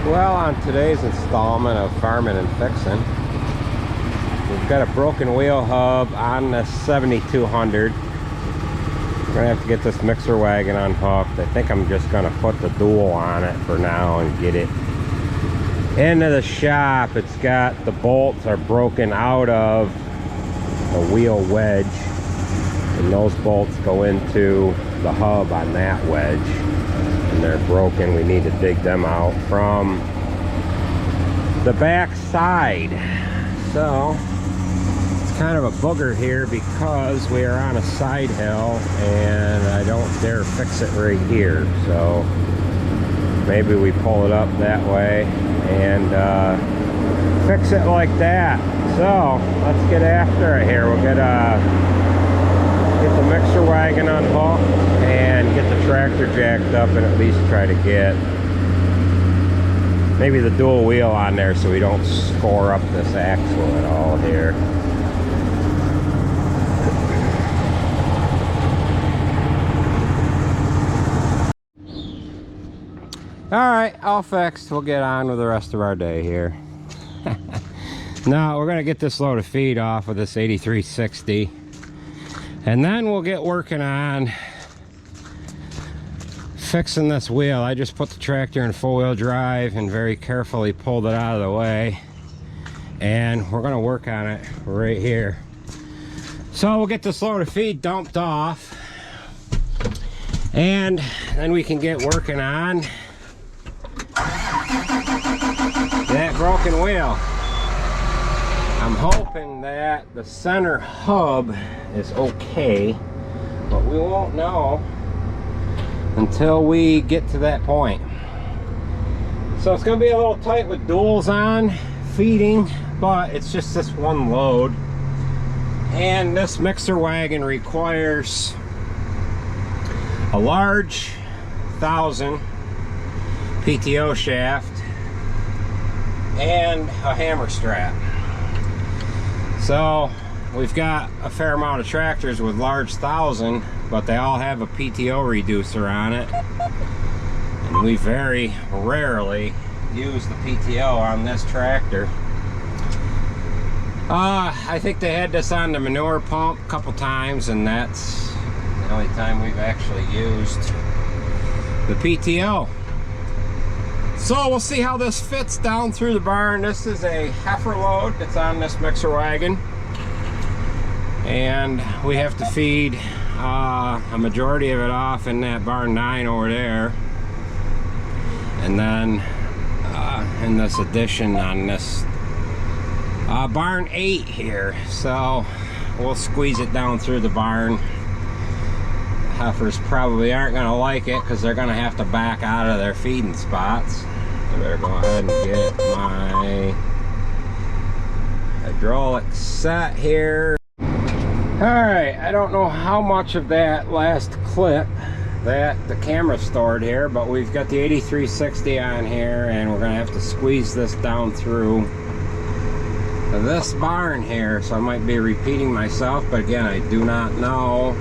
Well, on today's installment of Farming and Fixing, we've got a broken wheel hub on the 7200. We're gonna have to get this mixer wagon unhooked. I think I'm just gonna put the dual on it for now and get it into the shop. It's got, the bolts are broken out of the wheel wedge, and those bolts go into the hub on that wedge, and they're broken. We need to dig them out from the back side. So it's kind of a booger here because we are on a side hill and I don't dare fix it right here. So maybe we pull it up that way and fix it like that. So let's get after it here. We'll get the mixer wagon unhooked and get the tractor jacked up, and at least try to get maybe the dual wheel on there so we don't score up this axle at all here. Alright, all fixed. We'll get on with the rest of our day here. Now we're gonna get this load of feed off of this 8360, and then we'll get working on fixing this wheel. I just put the tractor in four-wheel drive and very carefully pulled it out of the way, and we're gonna work on it right here. So we'll get this load of feed dumped off, and then we can get working on that broken wheel. I'm hoping that the center hub is okay, but we won't know until we get to that point. So it's going to be a little tight with duals on feeding, but it's just this one load, and this mixer wagon requires a large 1000 PTO shaft and a hammer strap. So we've got a fair amount of tractors with large 1000, but they all have a PTO reducer on it, and we very rarely use the PTO on this tractor. I think they had this on the manure pump a couple times, and that's the only time we've actually used the PTO. So we'll see how this fits down through the barn. This is a heifer load that's on this mixer wagon, and we have to feed a majority of it off in that barn 9 over there, and then in this addition on this barn 8 here. So we'll squeeze it down through the barn. Heifers probably aren't going to like it because they're going to have to back out of their feeding spots. I better go ahead and get my hydraulic set here. Alright, I don't know how much of that last clip that the camera stored here, but we've got the 8360 on here, and we're going to have to squeeze this down through this barn here. So I might be repeating myself, but again, I do not know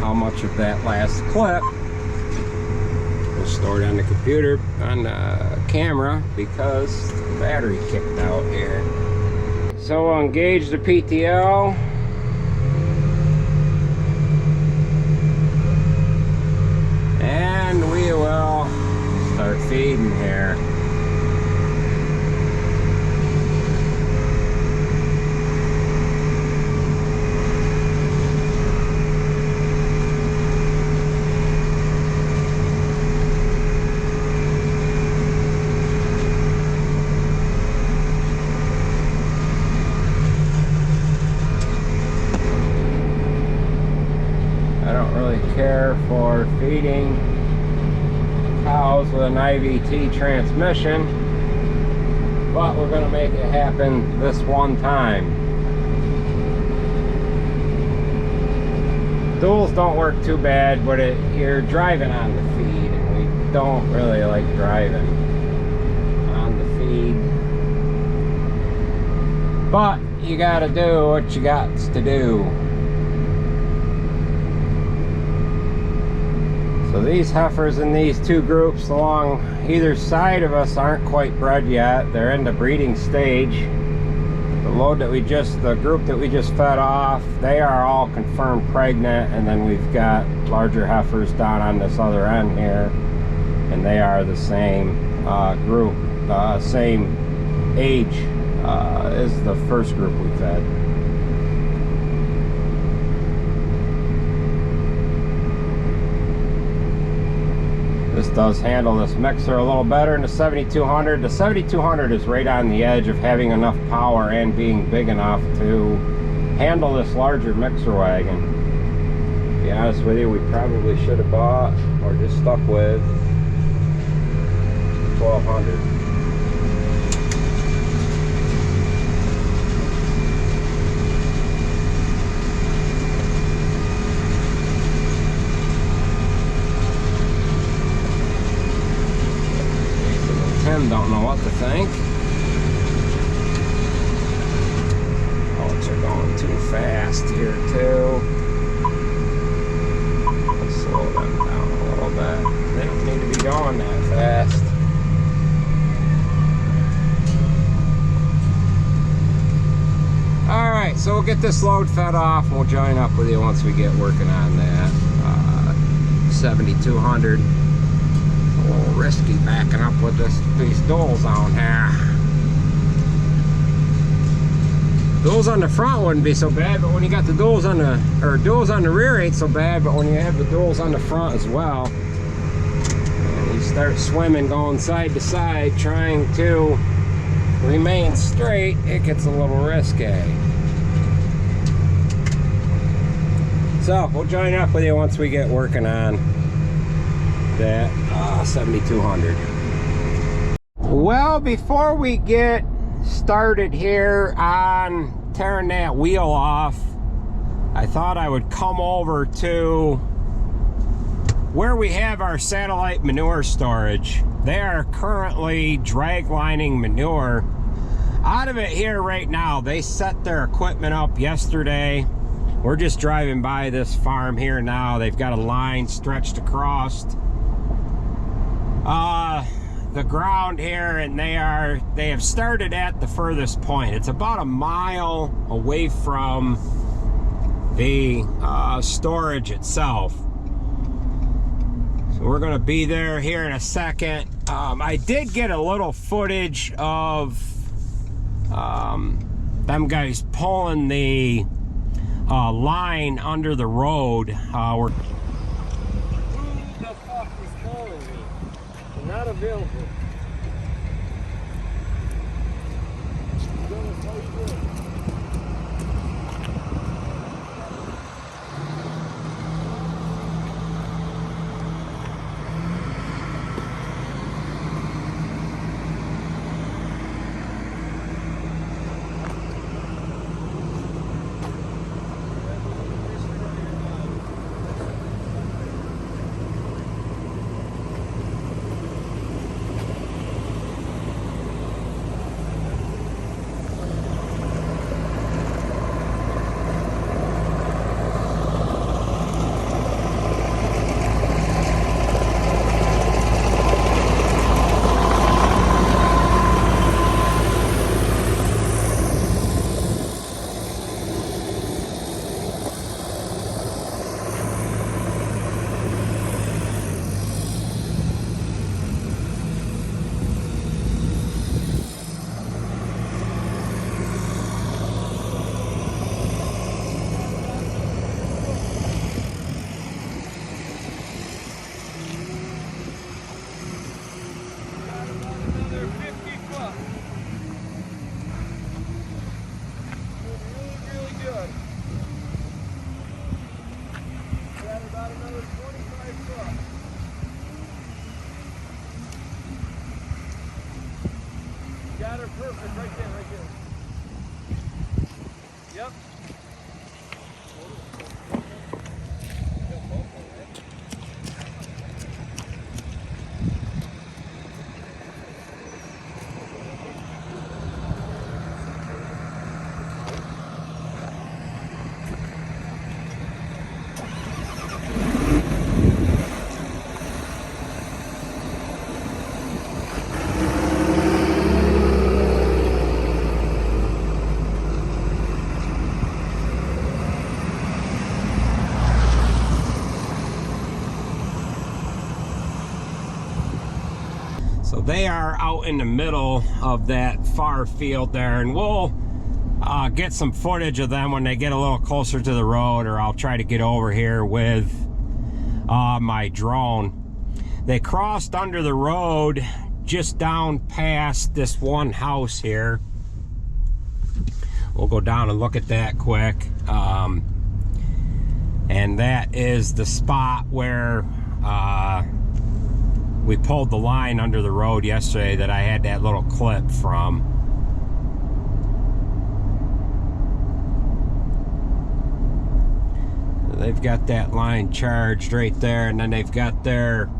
how much of that last clip was stored on the computer, on the camera, because the battery kicked out here. So we'll engage the PTO. And we will start feeding here. Care for feeding cows with an IVT transmission, but we're going to make it happen this one time. Duals don't work too bad, but you're driving on the feed, and we don't really like driving on the feed, but you got to do what you got to do. So these heifers in these two groups along either side of us aren't quite bred yet. They're in the breeding stage. The group that we just fed off, they are all confirmed pregnant, and then we've got larger heifers down on this other end here, and they are the same group, same age as the first group we fed. This does handle this mixer a little better than the 7200. The 7200 is right on the edge of having enough power and being big enough to handle this larger mixer wagon. To be honest with you, we probably should have bought or just stuck with 1200. Don't know what to think. Bullets are going too fast here too. Let's slow them down a little bit. They don't need to be going that fast. Alright, so we'll get this load fed off and we'll join up with you once we get working on that 7200. A little risky backing up with these duals on here. Duals on the front wouldn't be so bad, but when you got the duals on the rear ain't so bad, but when you have the duals on the front as well, and you start swimming going side to side trying to remain straight, it gets a little risky. So we'll join up with you once we get working on that 7200. Well, before we get started here on tearing that wheel off, I thought I would come over to where we have our satellite manure storage. They are currently drag lining manure out of it here right now. They set their equipment up yesterday. We're just driving by this farm here now. They've got a line stretched across the ground here, and they have started at the furthest point. It's about a mile away from the storage itself. So we're going to be there here in a second. I did get a little footage of them guys pulling the line under the road. Not available. Perfect, right there, right there. Yep. So they are out in the middle of that far field there, and we'll get some footage of them when they get a little closer to the road, or I'll try to get over here with my drone. They crossed under the road just down past this one house here. We'll go down and look at that quick. And that is the spot where we pulled the line under the road yesterday that I had that little clip from. They've got that line charged right there, and then they've got their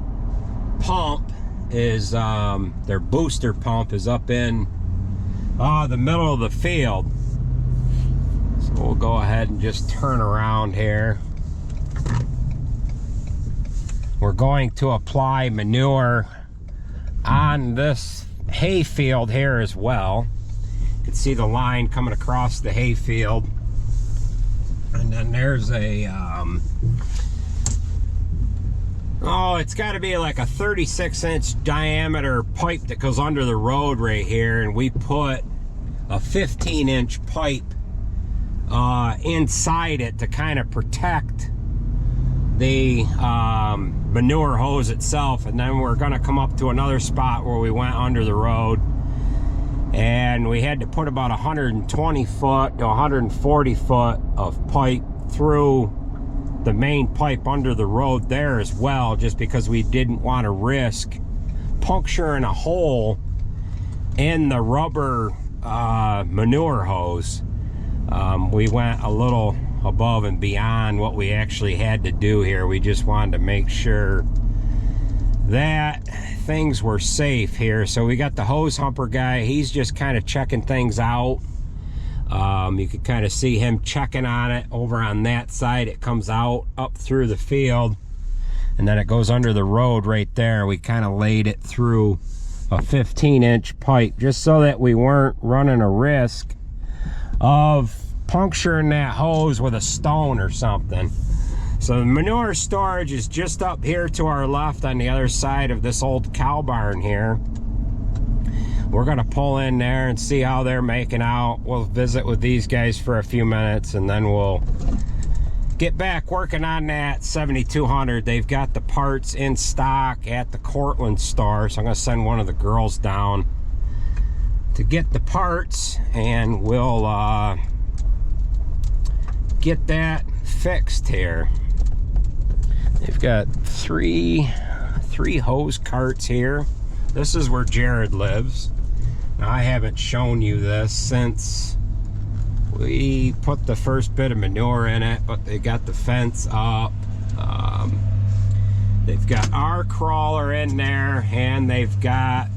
pump is their booster pump is up in the middle of the field. So we'll go ahead and just turn around here. We're going to apply manure on this hay field here as well. You can see the line coming across the hay field. And then there's a, oh, it's got to be like a 36-inch diameter pipe that goes under the road right here. And we put a 15-inch pipe inside it to kind of protect the manure hose itself. And then we're going to come up to another spot where we went under the road, and we had to put about 120 foot to 140 foot of pipe through the main pipe under the road there as well, just because we didn't want to risk puncturing a hole in the rubber manure hose. We went a little above and beyond what we actually had to do here. We just wanted to make sure that things were safe here. So we got the hose humper guy. He's just kind of checking things out. You can kind of see him checking on it over on that side. It comes out up through the field, and then it goes under the road right there. We kind of laid it through a 15-inch pipe just so that we weren't running a risk of puncturing that hose with a stone or something. So the manure storage is just up here to our left on the other side of this old cow barn here. We're gonna pull in there and see how they're making out. We'll visit with these guys for a few minutes, and then we'll get back working on that 7200. They've got the parts in stock at the Cortland store, so I'm gonna send one of the girls down to get the parts, and we'll get that fixed here. They've got three hose carts here. This is where Jared lives. Now, I haven't shown you this since we put the first bit of manure in it, but they got the fence up. They've got our crawler in there, and they've got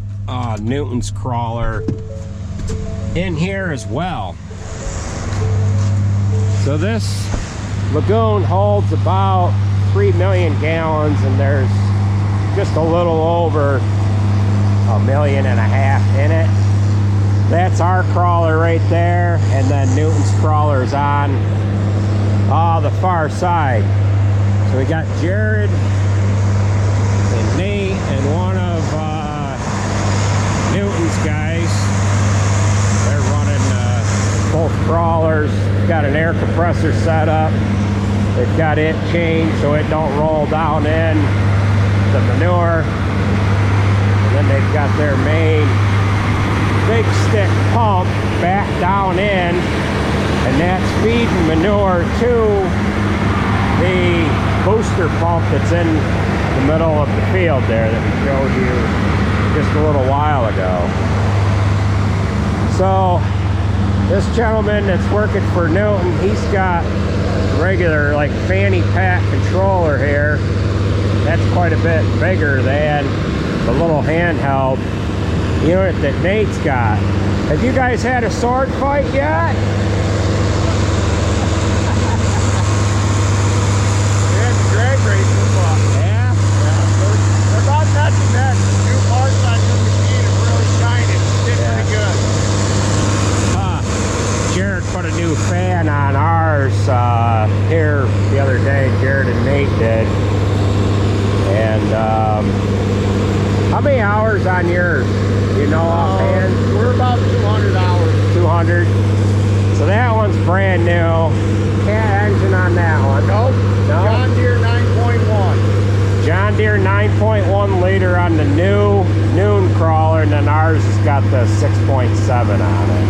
Newton's crawler in here as well. So this lagoon holds about 3 million gallons, and there's just a little over 1.5 million in it. That's our crawler right there, and then Newton's crawler is on the far side. So we got Jared and Nate and one of Newton's guys. They're running both crawlers. Got an air compressor set up. They've got it changed so it don't roll down in the manure. And then they've got their main big stick pump back down in, and that's feeding manure to the booster pump that's in the middle of the field there that we showed you just a little while ago. So this gentleman that's working for Newton, he's got regular like fanny pack controller here. That's quite a bit bigger than the little handheld unit that Nate's got. Have you guys had a sword fight yet? Yeah, it's drag racing, but Yeah? they're about nothing that. The new parts on your machine are really shining. It's pretty good. Jared put a new fan on ours here the other day. Jared and Nate did. And how many hours on yours? You know offhand? We're about 200 hours. 200. So that one's brand new. Cat engine on that one. Nope. No? John Deere 9.1. John Deere 9.1 liter on the new Noon crawler, and then ours has got the 6.7 on it.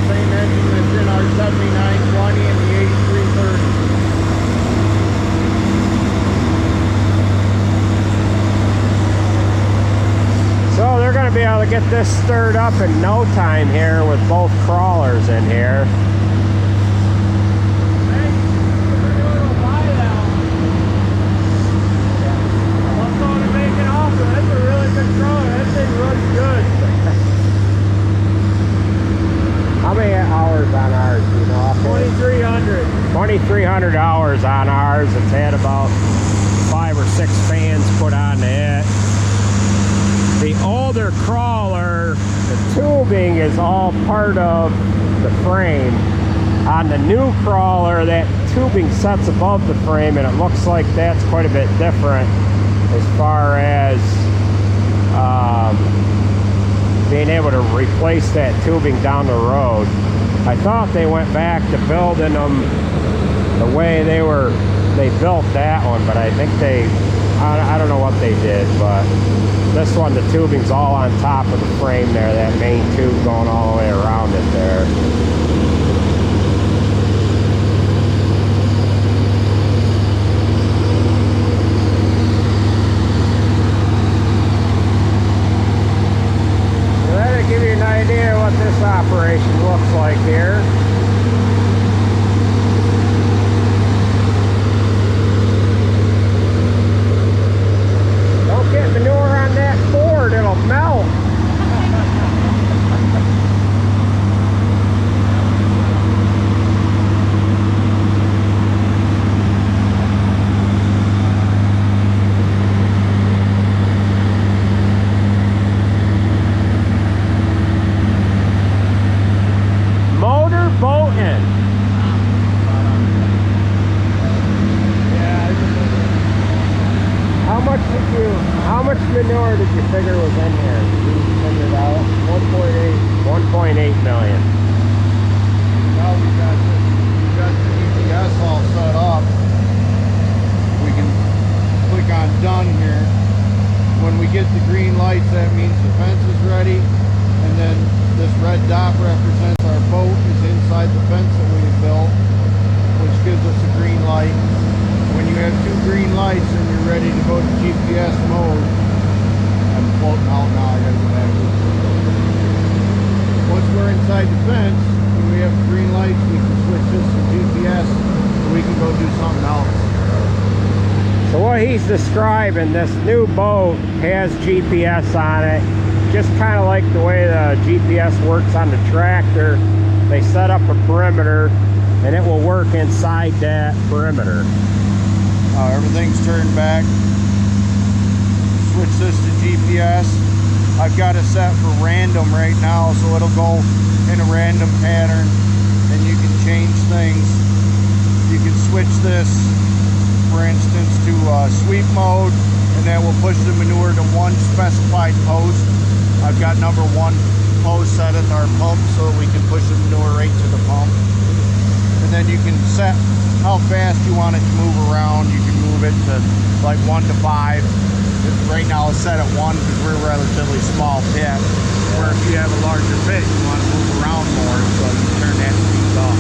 Same engine that's in our 7920 and the 8330. So they're going to be able to get this stirred up in no time here with both crawlers in here. How many hours on ours, do you know? 2,300. 2,300 hours on ours. It's had about 5 or 6 fans put on it. The older crawler, the tubing is all part of the frame. On the new crawler, that tubing sets above the frame, and it looks like that's quite a bit different as far as being able to replace that tubing down the road. I thought they went back to building them the way they built that one, but I think I don't know what they did, but this one, the tubing's all on top of the frame there, that main tube going all the way around it there. Give you an idea what this operation looks like here. Don't get manure on that board, it'll melt. How much manure did you figure was in here? Did you figure it out? 1.8 million. Now we got the GPS all set up. We can click on done here. When we get the green lights, that means the fence is ready. And then this red dot represents our boat is inside the fence that we have built, which gives us a green light. When you have 2 green lights and you're ready to go to GPS mode, I'm floating out now, I gotta go back. Once we're inside the fence, when we have green lights, we can switch this to GPS and we can go do something else. So what he's describing, this new boat has GPS on it, just kind of like the way the GPS works on the tractor. They set up a perimeter and it will work inside that perimeter. Everything's turned back. Switch this to GPS. I've got it set for random right now, so it'll go in a random pattern and you can change things. You can switch this, for instance, to sweep mode, and that will push the manure to one specified post. I've got number 1 post set at our pump so we can push the manure right to the pump. And then you can set how fast you want it to move around. You can move it to like 1 to 5. Right now it's set at 1 because we're a relatively small pit. Where if you have a larger pit, you want to move around more, so you turn that speed off.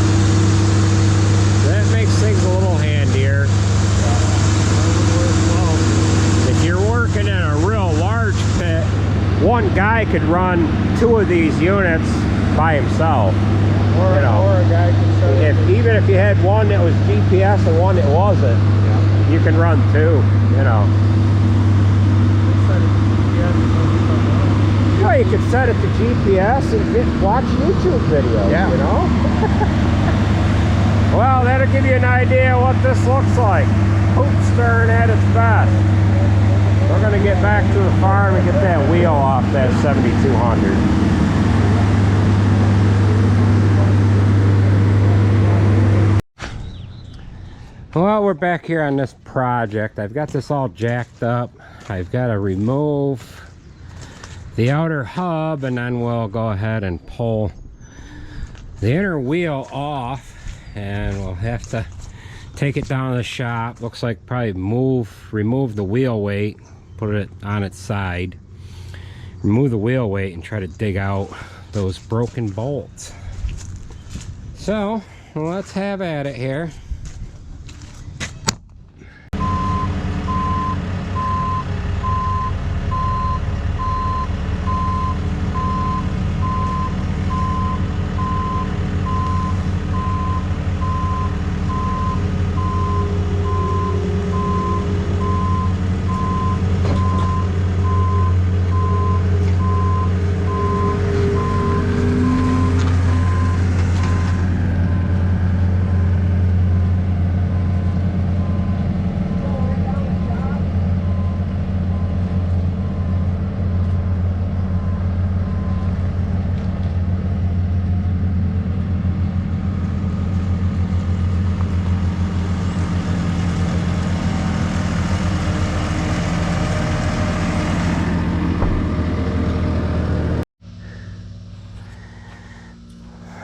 That makes things a little handier. If you're working in a real large pit, one guy could run 2 of these units by himself. Or a guy can even if you had one that was GPS and one that wasn't, yeah, you can run 2, you know. Well, you could set it to GPS and watch YouTube videos, yeah, you know. Well, that'll give you an idea what this looks like. Poop stirring at its best. We're going to get back to the farm and get that wheel off that 7200. Well, we're back here on this project. I've got this all jacked up. I've got to remove the outer hub, and then we'll go ahead and pull the inner wheel off, and we'll have to take it down to the shop. Looks like probably remove the wheel weight, put it on its side, remove the wheel weight, and try to dig out those broken bolts. So let's have at it here.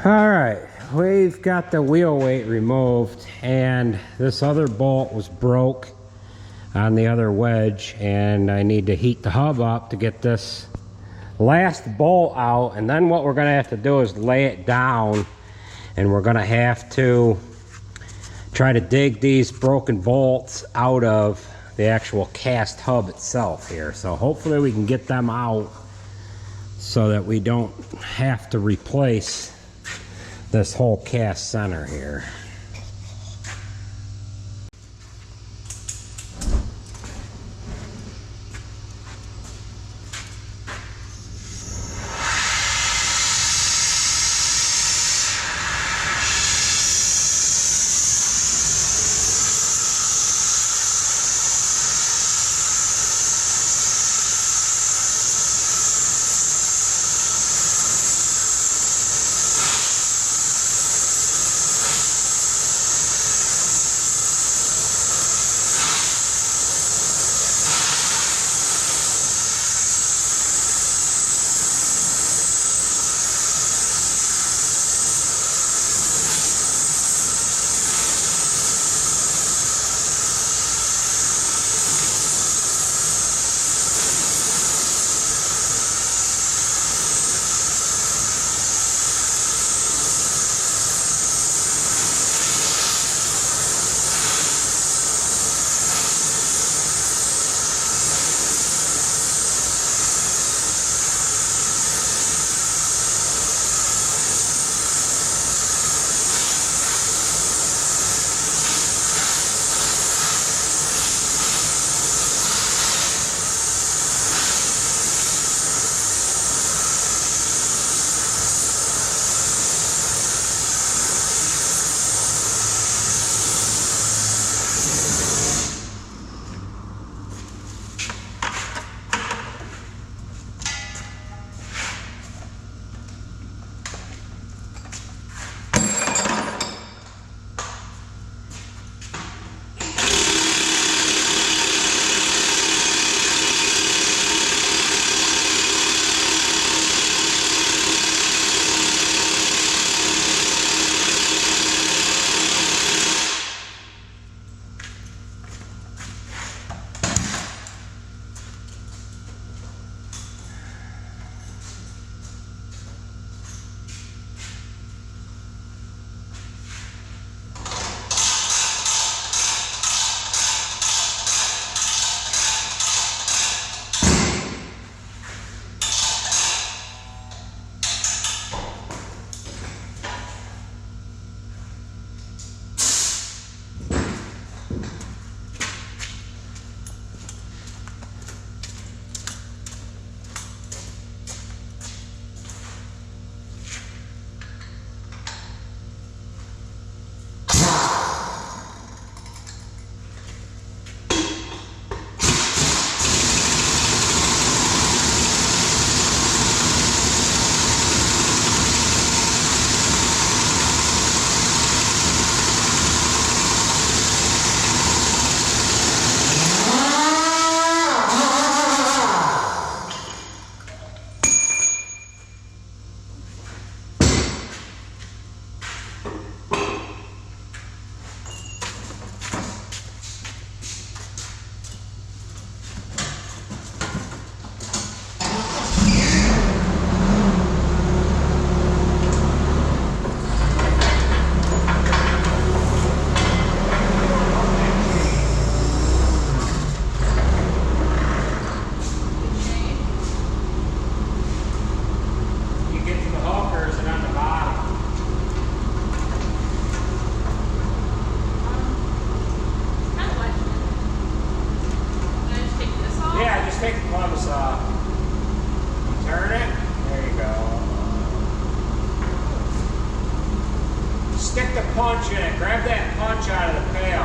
Alright, we've got the wheel weight removed, and this other bolt was broke on the other wedge, and I need to heat the hub up to get this last bolt out. And then what we're going to have to do is lay it down, and we're going to have to try to dig these broken bolts out of the actual cast hub itself here. So hopefully we can get them out so that we don't have to replace this whole cast center here. take the close off. Turn it. There you go. Stick the punch in it. Grab that punch out of the pail.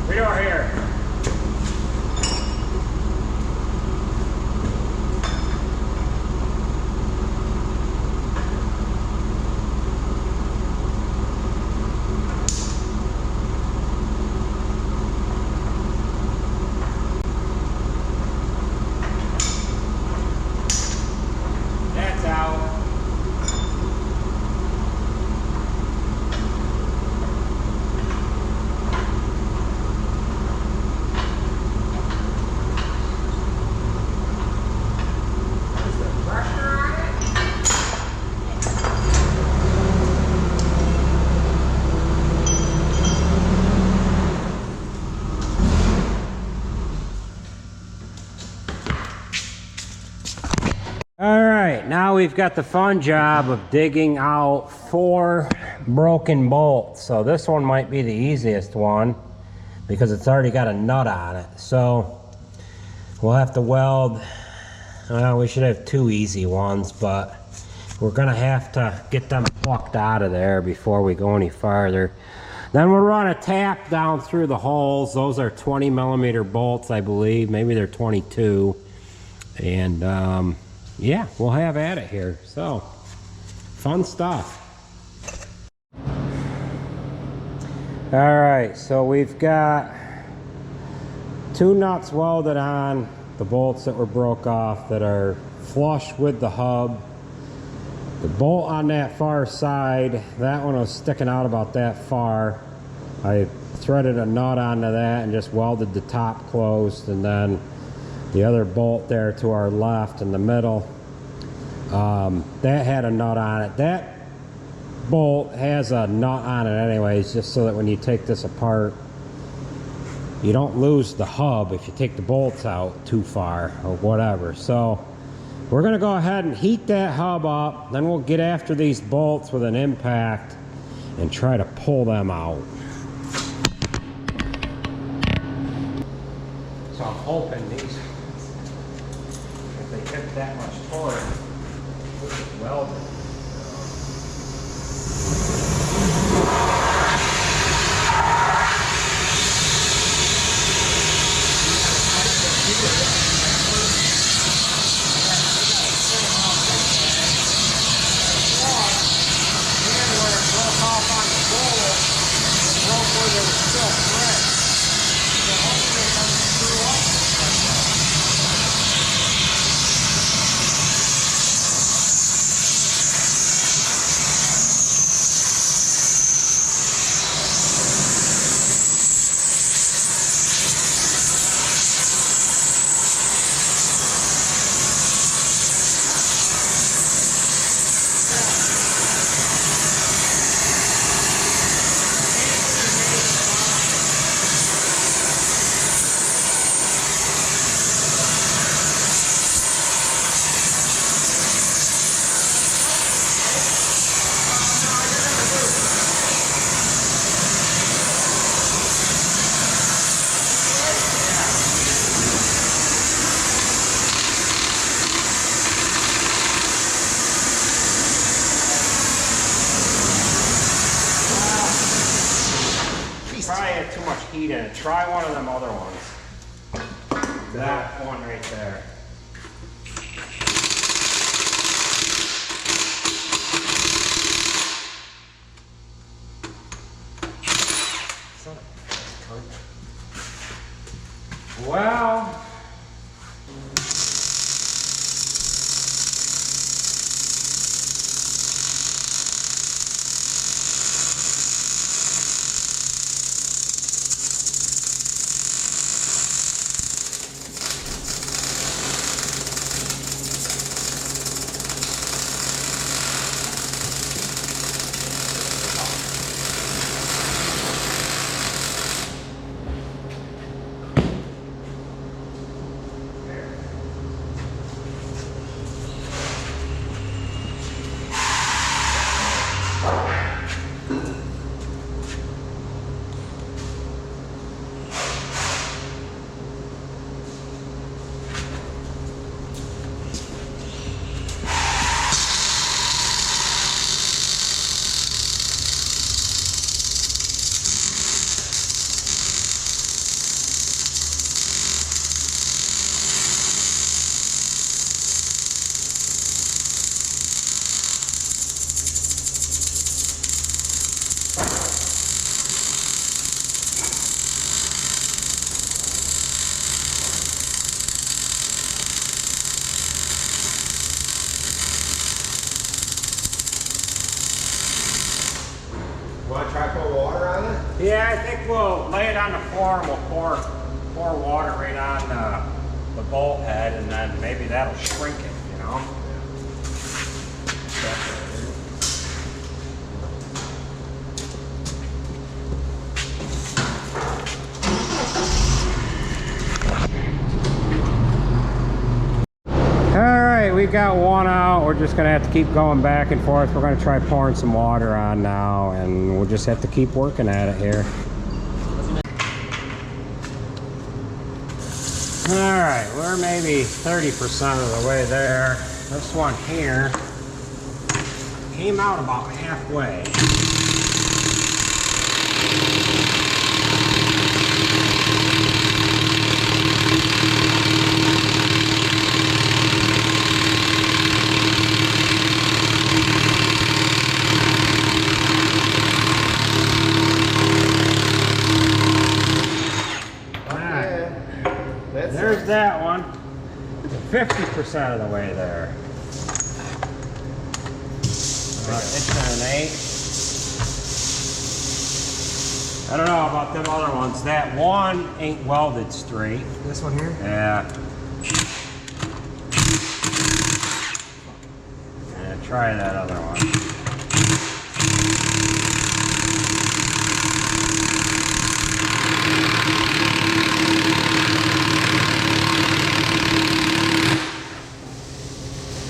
Right over here. That's out. All right, now we've got the fun job of digging out 4 broken bolts. So this one might be the easiest one because it's already got a nut on it. So we'll have to weld, well, we should have 2 easy ones, but we're gonna have to get them plucked out of there before we go any farther. Then we'll run a tap down through the holes. Those are 20mm bolts, I believe. Maybe they're 22. And yeah, we'll have at it here. So, fun stuff. All right, so we've got 2 nuts welded on the bolts that were broke off that are flush with the hub. The bolt on that far side, that one was sticking out about that far. I threaded a nut onto that and just welded the top closed, and then the other bolt there to our left in the middle, that had a nut on it. That bolt has a nut on it anyways, just so that when you take this apart, you don't lose the hub if you take the bolts out too far or whatever. So we're gonna go ahead and heat that hub up, then we'll get after these bolts with an impact and try to pull them out. So I'm hoping these, if they hit that much torque, weld it. Probably had too much heat in it. Try one of them other ones. That one right there. Well, it on the floor and we'll pour water right on the bolt head, and then maybe that'll shrink it, you know? Alright, we got one out. We're just going to have to keep going back and forth. We're going to try pouring some water on now, and we'll just have to keep working at it here. Alright, we're maybe 30% of the way there. This one here came out about halfway. There's that one. 50% of the way there. Inch and an eighth. I don't know about them other ones. That one ain't welded straight. This one here? Yeah. And try that other one.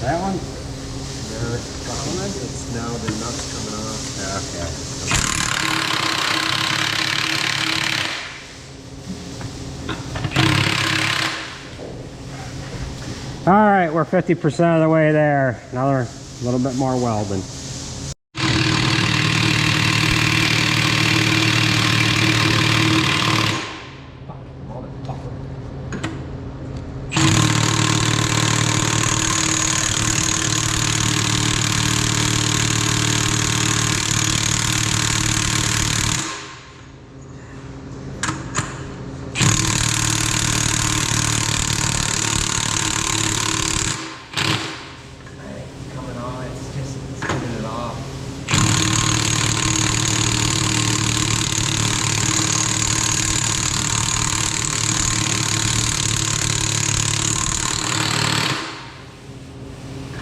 That one? No, it's now the nuts coming off. Okay. All right, we're 50% of the way there. Another little bit more welding.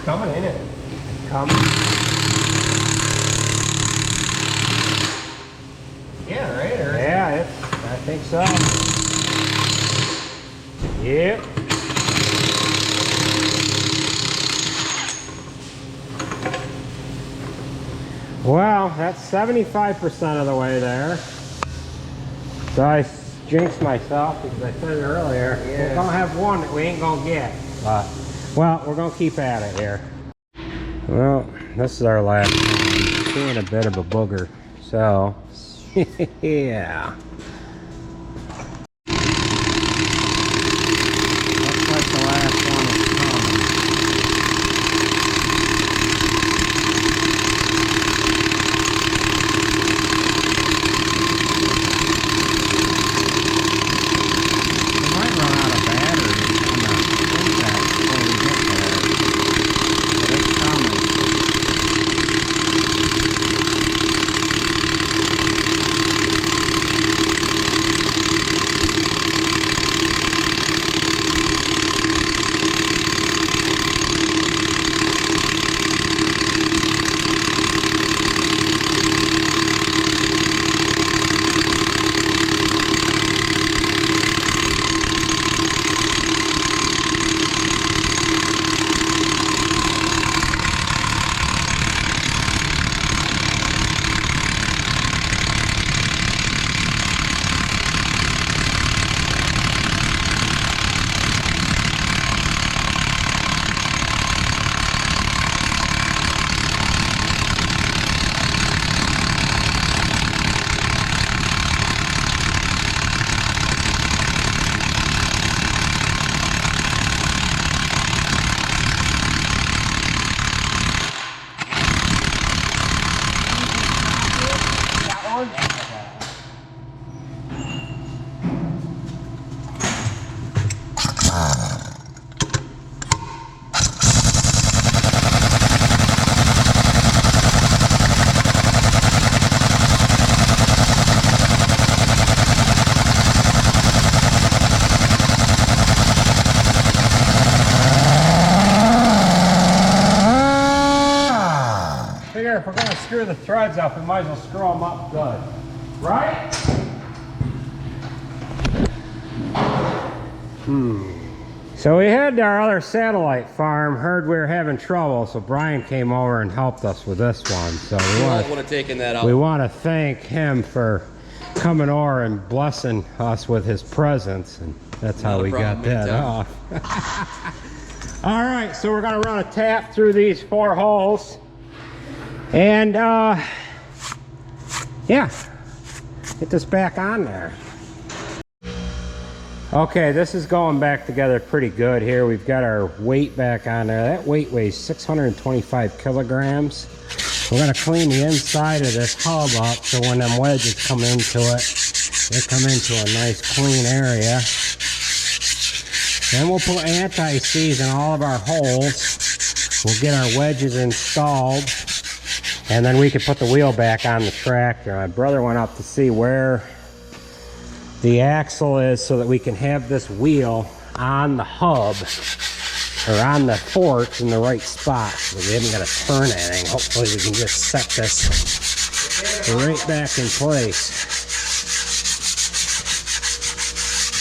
Coming in it. Coming. Yeah, right? Or Yeah, I think so. Yep. Well, that's 75% of the way there. So I jinxed myself because I said it earlier. Yeah. We're gonna have one that we ain't gonna get. But, well, we're gonna keep at it here. Well, this is our last one. Being a bit of a booger. So, yeah. Looks like the last one is coming. We might run out of batteries on the impact before we get there. But it's coming. screw the threads up, we might as well screw them up good. Right? So we had our other satellite farm, heard we were having trouble, so Brian came over and helped us with this one. So would have taken that out. we want to thank him for coming over and blessing us with his presence, and that's how we got that off. All right, so we're gonna run a tap through these 4 holes, and yeah, get this back on there. Okay, this is going back together pretty good here. We've got our weight back on there. That weight weighs 625 kilograms. We're gonna clean the inside of this hub up so when them wedges come into it, they come into a nice clean area. Then we'll put anti-seize in all of our holes. We'll get our wedges installed, and then we can put the wheel back on the tractor. My brother went up to see where the axle is so that we can have this wheel on the hub or on the forks in the right spot, so we haven't got to turn anything. Hopefully we can just set this right back in place.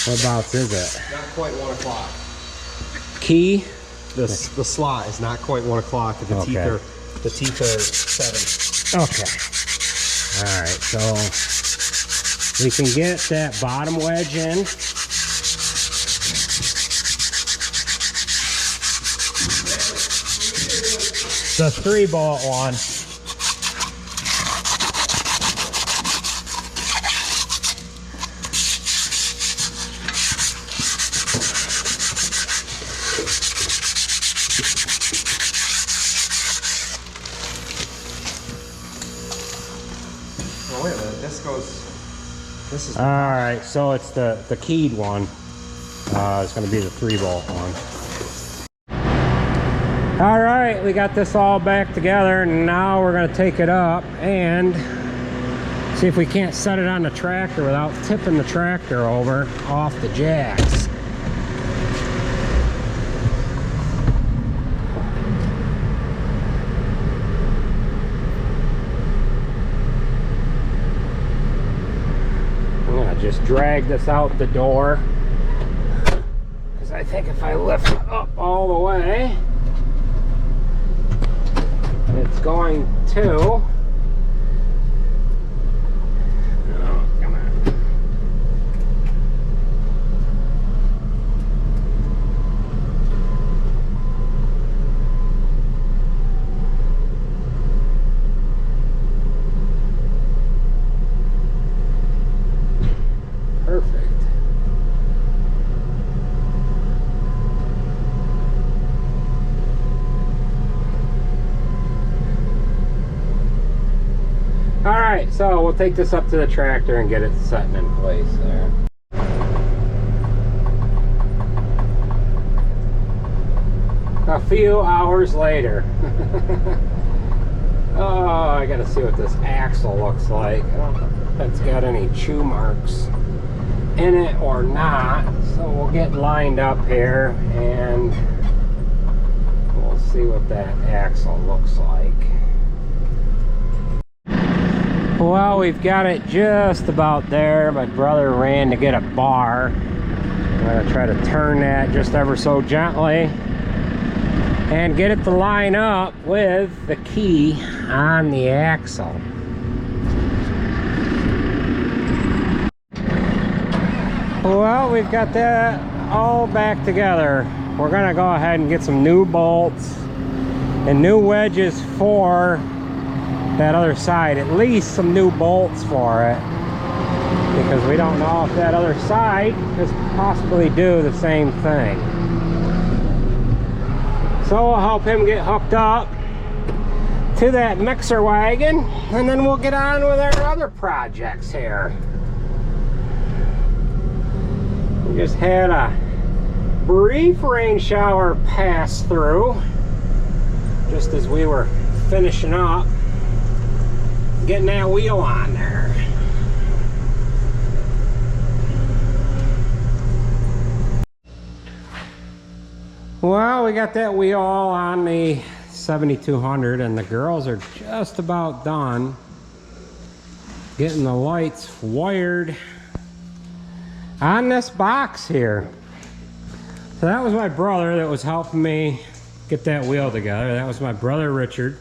Whereabouts is it? Not quite 1 o'clock. Key? The slot is not quite 1 o'clock. The Okay. teeth are 7. Okay. All right, so we can get that bottom wedge in. The 3-bolt one. Oh, wait a minute. This is. All right, so it's the keyed one. It's going to be the 3-bolt one. All right, we got this all back together, and now we're going to take it up and see if we can't set it on the tractor without tipping the tractor over off the jacks. I'm going to just drag this out the door, because I think if I lift it up all the way, it's going to. Oh, come on. Perfect. All right, so we'll take this up to the tractor and get it setting in place there. A few hours later. Oh, I gotta see what this axle looks like. I don't know if it's got any chew marks in it or not. So we'll get lined up here and we'll see what that axle looks like. Well, we've got it just about there. My brother ran to get a bar. I'm gonna try to turn that just ever so gently and get it to line up with the key on the axle. Well, we've got that all back together. We're gonna go ahead and get some new bolts and new wedges for that other side, at least some new bolts for it, because we don't know if that other side could possibly do the same thing. So we'll help him get hooked up to that mixer wagon, and then we'll get on with our other projects here. We just had a brief rain shower pass through just as we were finishing up getting that wheel on there. Well, we got that wheel all on the 7200, and the girls are just about done getting the lights wired on this box here. So that was my brother that was helping me get that wheel together. That was my brother Richard.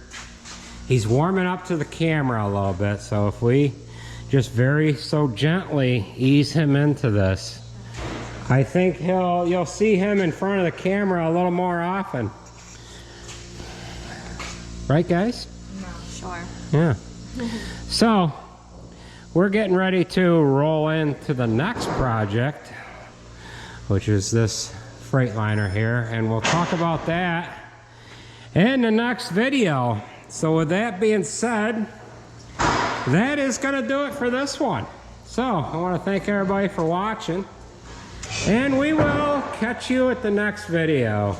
He's warming up to the camera a little bit, so if we just very so gently ease him into this, I think you'll see him in front of the camera a little more often. Right, guys? No, sure. Yeah. So we're getting ready to roll into the next project, which is this Freightliner here, and we'll talk about that in the next video. So with that being said, that is going to do it for this one. So I want to thank everybody for watching, and we will catch you at the next video.